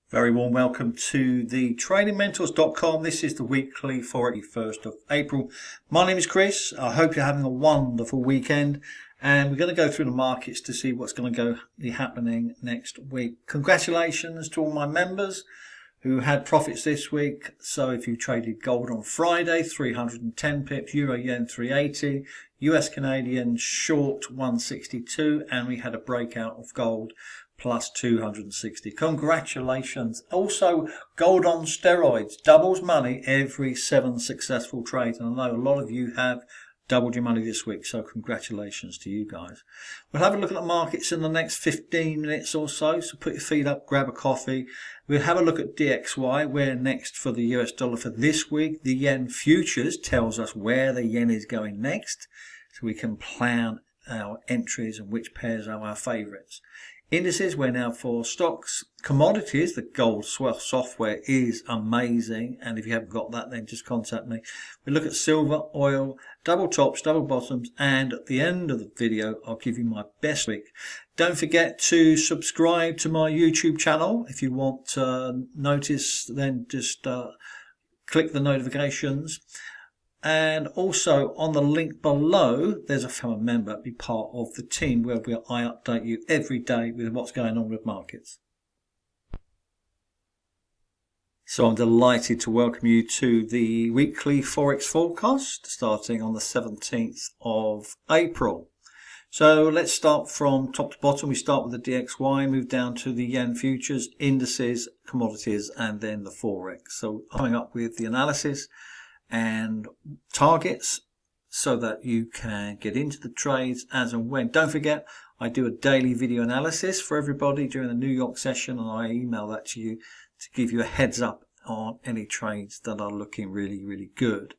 Very warm welcome to the tradingmentors.com. This is the weekly for 1st of April. My name is Chris. I hope you're having a wonderful weekend, and we're going to go through the markets to see what's going to be happening next week. Congratulations to all my members who had profits this week. So if you traded gold on Friday, 310 pips, euro yen 380, US Canadian short 162, and we had a breakout of gold plus 260. Congratulations. Also, gold on steroids doubles money every 7 successful trades, and I know a lot of you have doubled your money this week, so congratulations to you guys. We'll have a look at the markets in the next 15 minutes or so put your feet up, grab a coffee. We'll have a look at DXY. We're next for the US dollar for this week. The yen futures tells us where the yen is going next, so we can plan our entries and which pairs are our favorites. Indices, we're now for stocks. Commodities, the gold software is amazing, and if you haven't got that, then just contact me. We look at silver, oil, double tops, double bottoms, and at the end of the video I'll give you my best week. Don't forget to subscribe to my YouTube channel. If you want to notice, then just click the notifications. And also on the link below, there's a become a member, be part of the team where I update you every day with what's going on with markets. So I'm delighted to welcome you to the weekly Forex forecast starting on the 17th of April. So let's start from top to bottom. We start with the DXY, move down to the yen futures, indices, commodities, and then the Forex. So coming up with the analysis and targets so that you can get into the trades as and when. Don't forget, I do a daily video analysis for everybody during the New York session, and I email that to you to give you a heads up on any trades that are looking really good.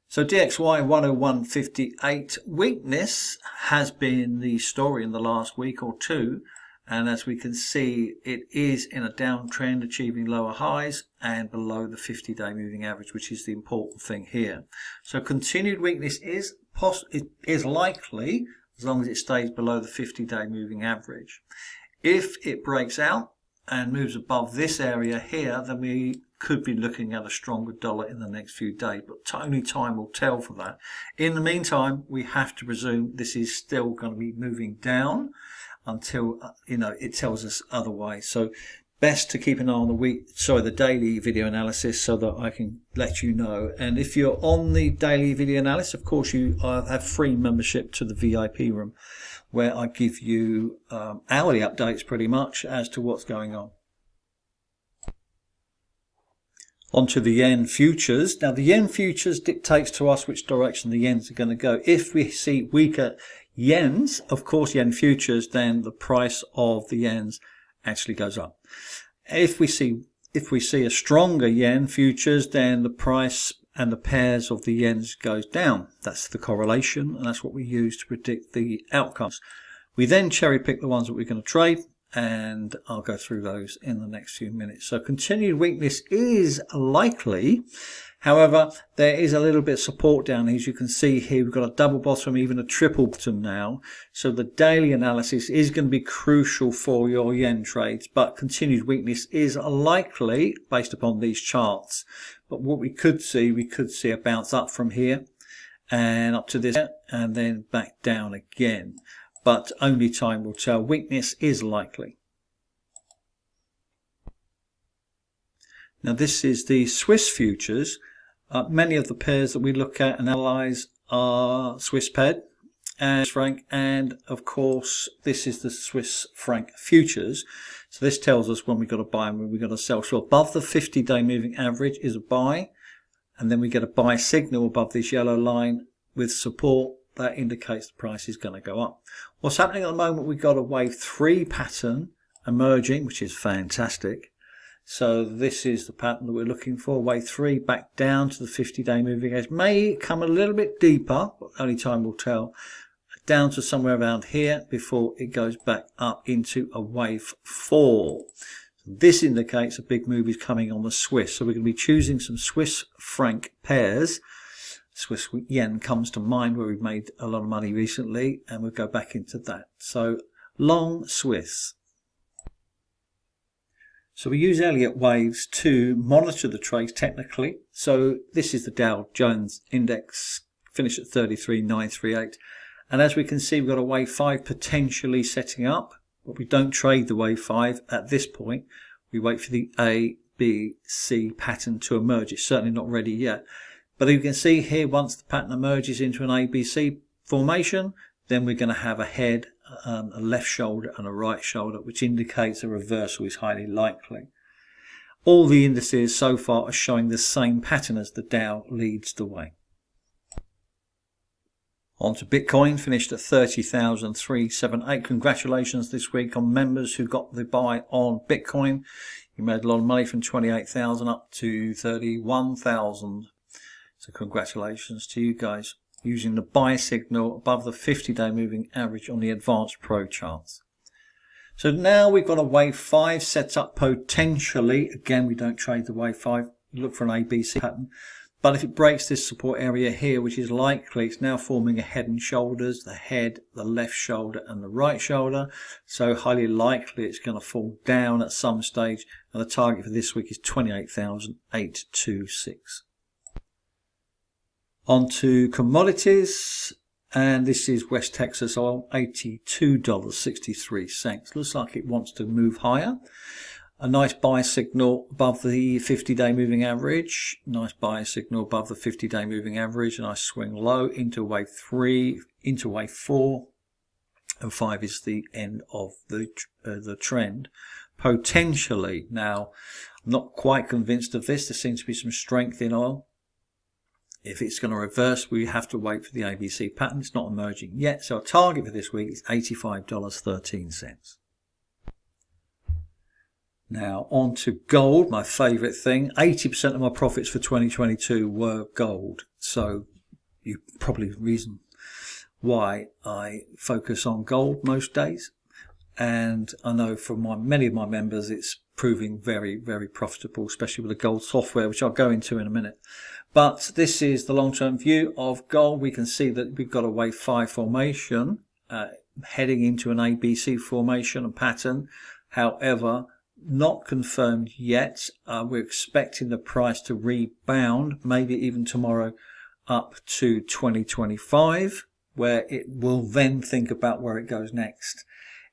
So DXY 101.58 weakness has been the story in the last week or two. And as we can see, it is in a downtrend, achieving lower highs and below the 50-day moving average, which is the important thing here. So continued weakness is likely as long as it stays below the 50-day moving average. If it breaks out and moves above this area here, then we could be looking at a stronger dollar in the next few days, but only time will tell for that. In the meantime, we have to presume this is still going to be moving down until it tells us otherwise. So best to keep an eye on the daily video analysis so that I can let you know. And if you're on the daily video analysis, of course you have free membership to the VIP room, where I give you hourly updates pretty much as to what's going on. Onto the yen futures. Now the yen futures dictates to us which direction the yens are going to go. If we see weaker yens, of course yen futures, then the price of the yens actually goes up. If we see a stronger yen futures, then the price and the pairs of the yens goes down. That's the correlation, and that's what we use to predict the outcomes. We then cherry pick the ones that we're going to trade, and I'll go through those in the next few minutes. So continued weakness is likely. However, there is a little bit of support down here. As you can see here, we've got a double bottom, even a triple bottom now. So the daily analysis is going to be crucial for your yen trades, but continued weakness is likely based upon these charts. But what we could see a bounce up from here and up to this, and then back down again. But only time will tell. Weakness is likely. Now this is the Swiss futures. Many of the pairs that we look at and analyze are Swiss paired and franc, and of course this is the Swiss franc futures. So this tells us when we've got to buy and when we've got to sell. So above the 50-day moving average is a buy, and then we get a buy signal above this yellow line with support. That indicates the price is going to go up. What's happening at the moment, we've got a wave 3 pattern emerging, which is fantastic. So this is the pattern that we're looking for. Wave 3 back down to the 50-day moving average. May come a little bit deeper, but only time will tell. Down to somewhere around here before it goes back up into a wave 4. This indicates a big move is coming on the Swiss. So we're going to be choosing some Swiss franc pairs. Swiss yen comes to mind, where we've made a lot of money recently, and we'll go back into that. So long Swiss. So we use Elliott waves to monitor the trades technically. So this is the Dow Jones index, finished at 33,938. And as we can see, we've got a wave 5 potentially setting up, but we don't trade the wave 5 at this point. We wait for the A, B, C pattern to emerge. It's certainly not ready yet. But you can see here, once the pattern emerges into an ABC formation, then we're going to have a head, a left shoulder and a right shoulder, which indicates a reversal is highly likely. All the indices so far are showing the same pattern as the Dow leads the way. On to Bitcoin, finished at 30,378. Congratulations this week on members who got the buy on Bitcoin. You made a lot of money from 28,000 up to 31,000. So congratulations to you guys, using the buy signal above the 50-day moving average on the advanced pro charts. So now we've got a wave 5 set up potentially. Again, we don't trade the wave 5. We look for an ABC pattern. But if it breaks this support area here, which is likely, it's now forming a head and shoulders, the head, the left shoulder and the right shoulder. So highly likely it's going to fall down at some stage. And the target for this week is 28,826. On to commodities. And this is West Texas oil, $82.63. Looks like it wants to move higher. A nice buy signal above the 50-day moving average. Nice buy signal above the 50-day moving average. A nice swing low into wave 3, into wave 4. And 5 is the end of the trend. Potentially. Now, I'm not quite convinced of this. There seems to be some strength in oil. If it's going to reverse, we have to wait for the ABC pattern. It's not emerging yet. So our target for this week is $85.13. Now on to gold, my favourite thing. 80% of my profits for 2022 were gold. So you probably reason why I focus on gold most days. And I know for many of my members it's proving very, very profitable, especially with the gold software, which I'll go into in a minute. But this is the long-term view of gold. We can see that we've got a wave 5 formation heading into an ABC formation and pattern. However, not confirmed yet. We're expecting the price to rebound, maybe even tomorrow, up to 2025, where it will then think about where it goes next.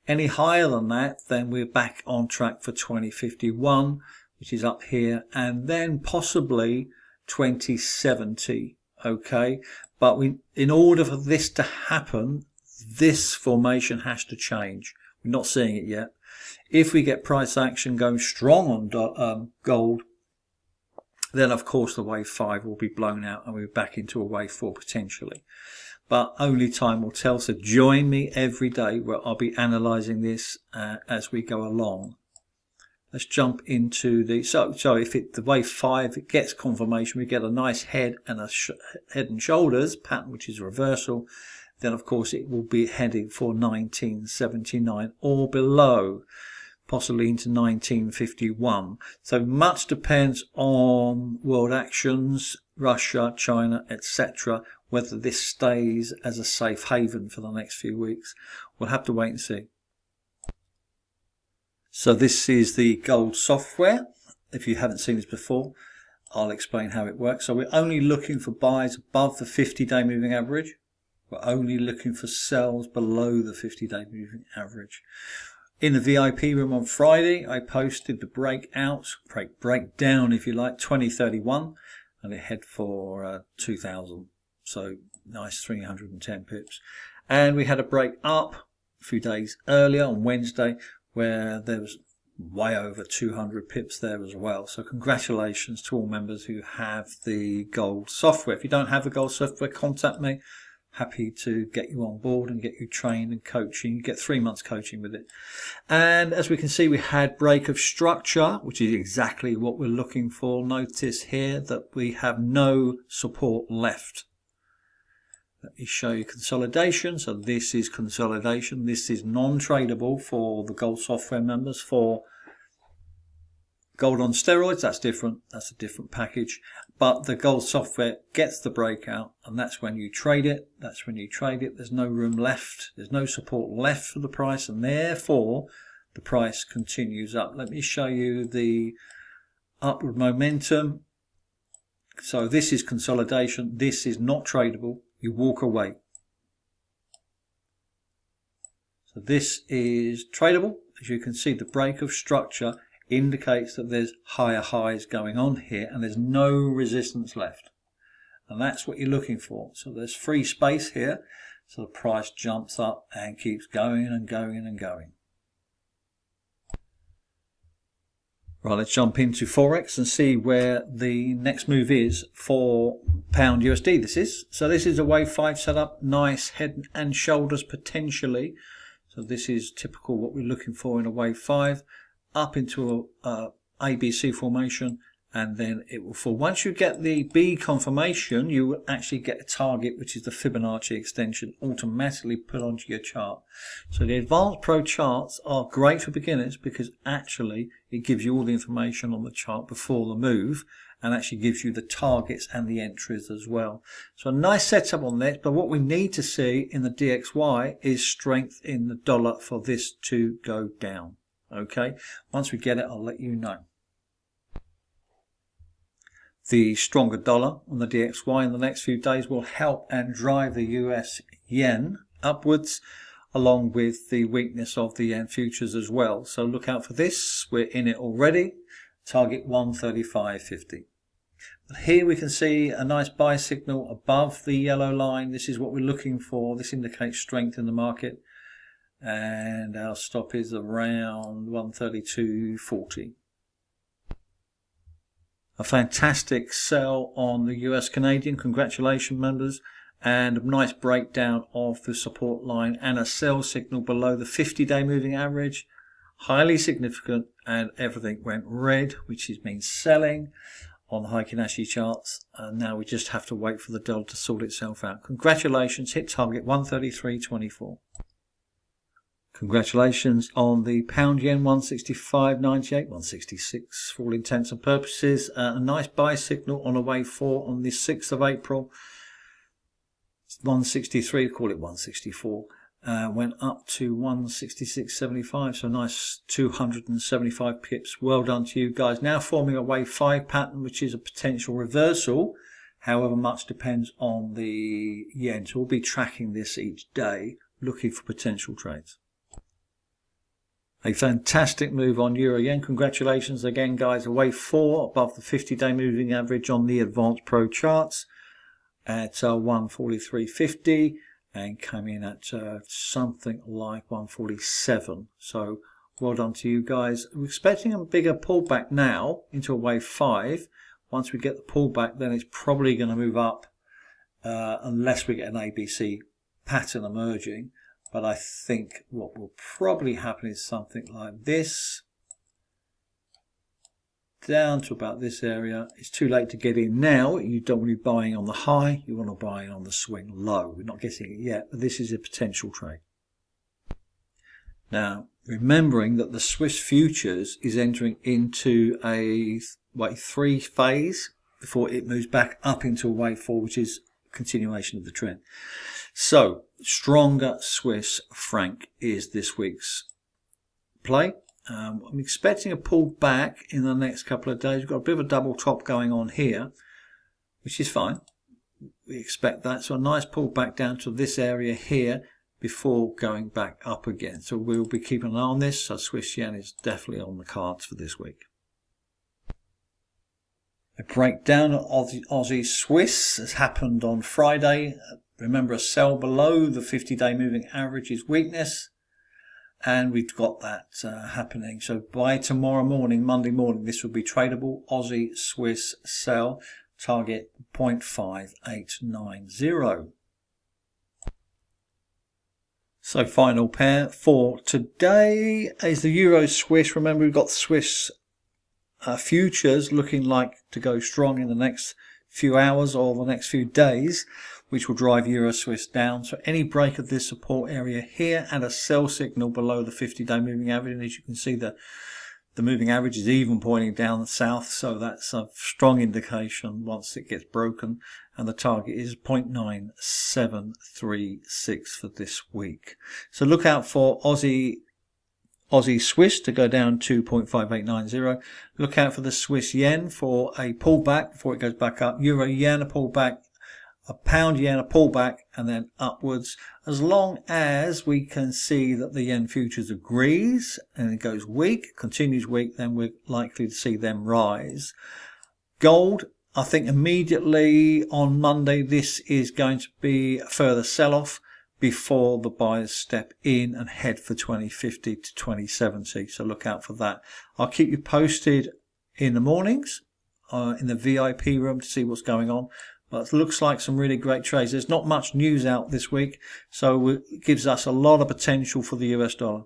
Any higher than that, then we're back on track for 2051, which is up here, and then possibly 2070. Okay, but in order for this to happen, this formation has to change. We're not seeing it yet. If we get price action going strong on gold, then of course the wave 5 will be blown out and we're back into a wave 4 potentially. But only time will tell. So join me every day where I'll be analysing this as we go along. Let's jump into the so if the wave 5 it gets confirmation, we get a nice head and a head and shoulders pattern, which is a reversal. Then of course it will be heading for 1979 or below, possibly into 1951. So much depends on world actions, Russia, China, etc., whether this stays as a safe haven for the next few weeks. We'll have to wait and see. So this is the gold software. If you haven't seen this before, I'll explain how it works. So we're only looking for buys above the 50-day moving average. We're only looking for sells below the 50-day moving average. In the VIP room on Friday, I posted the breakdown, if you like, 2031, and it head for 2,000. So nice 310 pips. And we had a break up a few days earlier on Wednesday, where there was way over 200 pips there as well. So congratulations to all members who have the gold software. If you don't have the gold software, contact me. Happy to get you on board and get you trained and coaching. You get 3 months coaching with it. And as we can see, we had break of structure, which is exactly what we're looking for. Notice here that we have no support left. Let me show you consolidation. So this is consolidation. This is non-tradable for the gold software members. For gold on steroids, that's different. That's a different package. But the gold software gets the breakout, and that's when you trade it. That's when you trade it. There's no room left. There's no support left for the price, and therefore the price continues up. Let me show you the upward momentum. So this is consolidation. This is not tradable. You walk away. So this is tradable. As you can see, the break of structure indicates that there's higher highs going on here and there's no resistance left. And that's what you're looking for. So there's free space here. So the price jumps up and keeps going and going and going. Right, let's jump into Forex and see where the next move is for pound USD. So this is a wave 5 setup, nice head and shoulders potentially. So this is typical what we're looking for in a wave 5, up into a ABC formation, and then it will fall. Once you get the B confirmation, you will actually get a target, which is the Fibonacci extension, automatically put onto your chart. So the Advanced Pro charts are great for beginners because actually it gives you all the information on the chart before the move and actually gives you the targets and the entries as well. So a nice setup on this, but what we need to see in the DXY is strength in the dollar for this to go down. Okay, once we get it, I'll let you know. The stronger dollar on the DXY in the next few days will help and drive the US yen upwards, along with the weakness of the yen futures as well. So look out for this. We're in it already. Target 135.50. Here we can see a nice buy signal above the yellow line. This is what we're looking for. This indicates strength in the market. And our stop is around 132.40. A fantastic sell on the US Canadian. Congratulations, members. And a nice breakdown of the support line and a sell signal below the 50-day moving average. Highly significant, and everything went red, which means selling on the Heikin Ashi charts. And now we just have to wait for the dollar to sort itself out. Congratulations, hit target 133.24. Congratulations on the pound yen 165.98, 166 for all intents and purposes. A nice buy signal on a wave 4 on the 6th of April. 163, call it 164. Went up to 166.75, so nice 275 pips. Well done to you guys. Now forming a wave 5 pattern, which is a potential reversal. However, much depends on the yen. So we'll be tracking this each day, looking for potential trades. A fantastic move on Euro Yen. Congratulations again, guys. A wave 4 above the 50-day moving average on the Advanced Pro charts at 143.50 and came in at something like 147. So well done to you guys. We're expecting a bigger pullback now into a wave 5. Once we get the pullback, then it's probably going to move up unless we get an ABC pattern emerging. But I think what will probably happen is something like this. Down to about this area. It's too late to get in now. You don't want to be buying on the high. You want to buy on the swing low. We're not getting it yet, but this is a potential trade. Now, remembering that the Swiss futures is entering into a wave 3 phase before it moves back up into a wave 4, which is a continuation of the trend. So, stronger Swiss franc is this week's play. I'm expecting a pull back in the next couple of days. We've got a bit of a double top going on here, which is fine. We expect that. So a nice pull back down to this area here before going back up again. So we'll be keeping an eye on this. So Swiss yen is definitely on the cards for this week. A breakdown of the Aussie Swiss has happened on Friday. Remember, a sell below the 50-day moving average is weakness. And we've got that happening. So by tomorrow morning, Monday morning, this will be tradable. Aussie Swiss sell, target 0.5890. So final pair for today is the Euro Swiss. Remember, we've got Swiss futures looking like to go strong in the next few hours or the next few days, which will drive Euro Swiss down. So any break of this support area here and a sell signal below the 50-day moving average. And as you can see, the moving average is even pointing down the south. So that's a strong indication once it gets broken. And the target is 0.9736 for this week. So look out for Aussie Aussie Swiss to go down to 0.5890. Look out for the Swiss yen for a pullback before it goes back up. Euro yen a pullback. A pound yen a pullback and then upwards. As long as we can see that the yen futures agrees and it goes weak, continues weak, then we're likely to see them rise. Gold, I think immediately on Monday this is going to be a further sell-off before the buyers step in and head for 2050 to 2070. So look out for that. I'll keep you posted in the mornings in the VIP room to see what's going on. But it looks like some really great trades. There's not much news out this week, so it gives us a lot of potential for the US dollar.